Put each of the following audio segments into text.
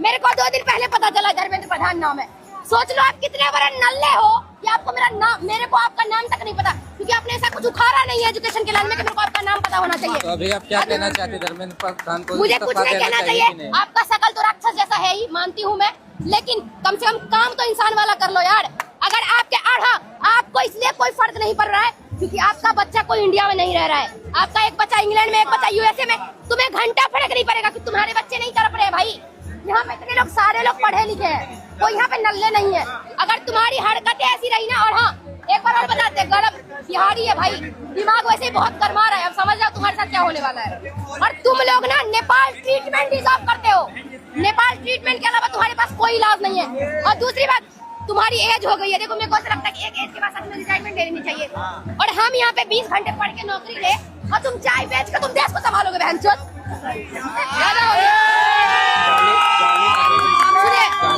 मेरे को 2 दिन पहले पता चला धर्मेंद्र प्रधान नाम है। सोच लो आप कितने बड़े नल्ले हो कि आपको मेरे को आपका नाम तक नहीं पता, क्योंकि आपने ऐसा कुछ उखाड़ा नहीं है एजुकेशन के लाइन में कि मेरे को आपका नाम पता होना चाहिए। तो अभी आप क्या कहना चाहते धर्मेंद्र प्रधान को? मुझे कुछ नहीं कहना चाहिए। आपका शकल तो राक्षस जैसा है ही, मानती हूँ मैं, लेकिन कम से कम काम तो इंसान वाला कर लो यार। अगर आपके आपको इसलिए कोई फर्क नहीं पड़ रहा है क्योंकि आपका बच्चा कोई इंडिया में नहीं रह रहा है, आपका एक बच्चा इंग्लैंड में, एक बच्चा यूएसए में, तुम्हें घंटा फर्क नहीं पड़ेगा कि तुम्हारे बच्चे नहीं तड़प रहे भाई। यहाँ पे इतने लोग, सारे लोग पढ़े लिखे हैं, कोई यहाँ पे नल्ले नहीं है। अगर तुम्हारी हरकतें ऐसी रही ना, और हाँ एक बार और बताते, गरम बिहारी है भाई, दिमाग वैसे ही बहुत गरमा रहा है, अब समझ जाओ तुम्हारे साथ क्या होने वाला है। और तुम लोग ना नेपाल ट्रीटमेंट डिजर्व करते हो, नेपाल ट्रीटमेंट के अलावा तुम्हारे पास कोई इलाज नहीं है। और दूसरी बात, तुम्हारी एज हो गई है, देखो मेरे को ऐसा लगता है कि एक एज के बाद सच में रिटायरमेंट लेनी चाहिए। और हम यहाँ पे 20 घंटे पढ़ के नौकरी ले और तुम चाय बेच के तुम देश को संभालोगे बहनचोद।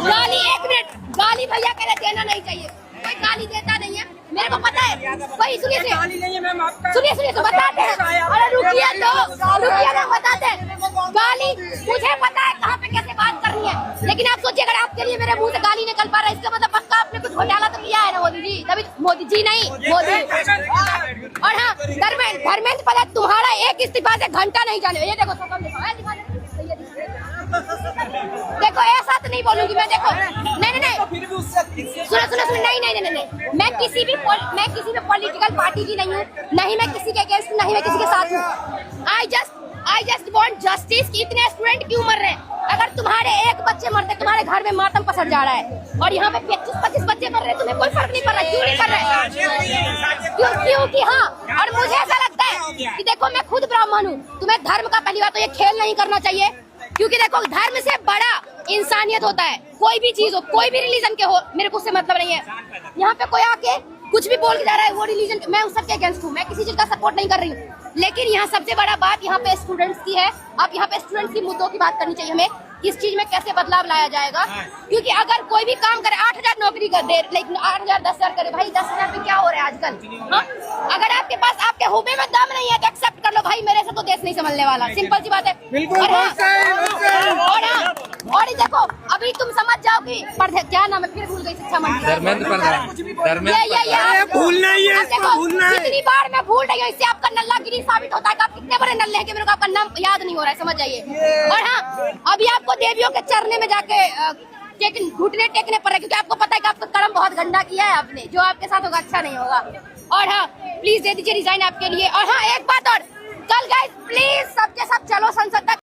गाली, 1 मिनट, गाली भैया कह रहे देना नहीं चाहिए, कोई गाली देता नहीं है, मेरे को पता है। वही सुनिए तो बताते हैं। अरे रुकिए तो बताते हैं। गाली मुझे पता है कहाँ पे कैसे बात करनी है, लेकिन आप सोचिए अगर आपके लिए मेरे मुंह से गाली निकल पा रहा है, इसका मतलब पक्का आपने कुछ घोटाला तो किया है ना मोदी जी। तभी मोदी जी नहीं, मोदी। और हाँ धर्मेंद्र प्रधान, तुम्हारा एक इस्तीफा से घंटा नहीं जाने। ये देखो देखो ऐसा तो नहीं बोलूंगी मैं, देखो नहीं सुनो नहीं, मैं किसी भी पॉलिटिकल पार्टी की नहीं हूँ, नहीं मैं किसी के अगेंस्ट, नहीं मैं किसी के साथ हूँ। I just want justice. कि इतने स्टूडेंट क्यों मर रहे हैं? अगर तुम्हारे एक बच्चे मरते, तुम्हारे घर में मातम पसर जा रहा है, और यहाँ पे 25-25 बच्चे मर रहे हैं, तुम्हें कोई फर्क नहीं पड़ रहा। क्यों नहीं पड़ रहा है? क्योंकि हाँ, और मुझे ऐसा लगता है कि देखो मैं खुद ब्राह्मण हूँ, तुम्हें धर्म का पहली बात तो ये खेल नहीं करना चाहिए, क्योंकि देखो धर्म से बड़ा इंसानियत होता है। कोई भी चीज हो, कोई भी रिलीजन के हो, मेरे को उससे मतलब नहीं है। यहाँ पे कोई आके कुछ भी बोल के जा रहा है वो रिलीजन, मैं उस सबके अगेंस्ट हूँ, मैं किसी चीज का सपोर्ट नहीं कर रही हूँ। लेकिन यहाँ सबसे बड़ा बात यहाँ पे स्टूडेंट्स की है। आप यहाँ पे स्टूडेंट्स की मुद्दों की बात करनी चाहिए हमें, इस चीज में कैसे बदलाव लाया जाएगा। क्योंकि अगर कोई भी काम करे, 8,000 नौकरी कर दे, लेकिन 8,000 10,000 करे, भाई 10,000 में क्या हो रहा है आजकल? हाँ, अगर आपके पास आपके हुबे में दम नहीं है तो एक्सेप्ट कर लो भाई, मेरे से तो देश नहीं संभलने वाला, सिंपल सी बात है। और देखो अभी तुम समझ जाओ कि क्या नाम है, फिर भूल गई, शिक्षा मंत्री धर्मेंद्र प्रधान। भूलना ही है, भूलना है। कितनी बार मैं भूल रही हूँ, इससे आपका नल्लागिरी साबित होता है कि आप कितने बड़े नल्ले हैं कि मेरे को आपका नाम याद नहीं हो रहा है, समझ जाइए। और हाँ, अभी आपको देवियों के चरने में जाके घुटने टेकने पड़ रहे, क्योंकि आपको पता है कि आपका कर्म बहुत गंदा किया है आपने, जो आपके साथ होगा अच्छा नहीं होगा। और हाँ प्लीज दे दीजिए रिजाइन आपके लिए। और हाँ एक बात और, कल गाइस प्लीज सबके सब चलो संसद तक।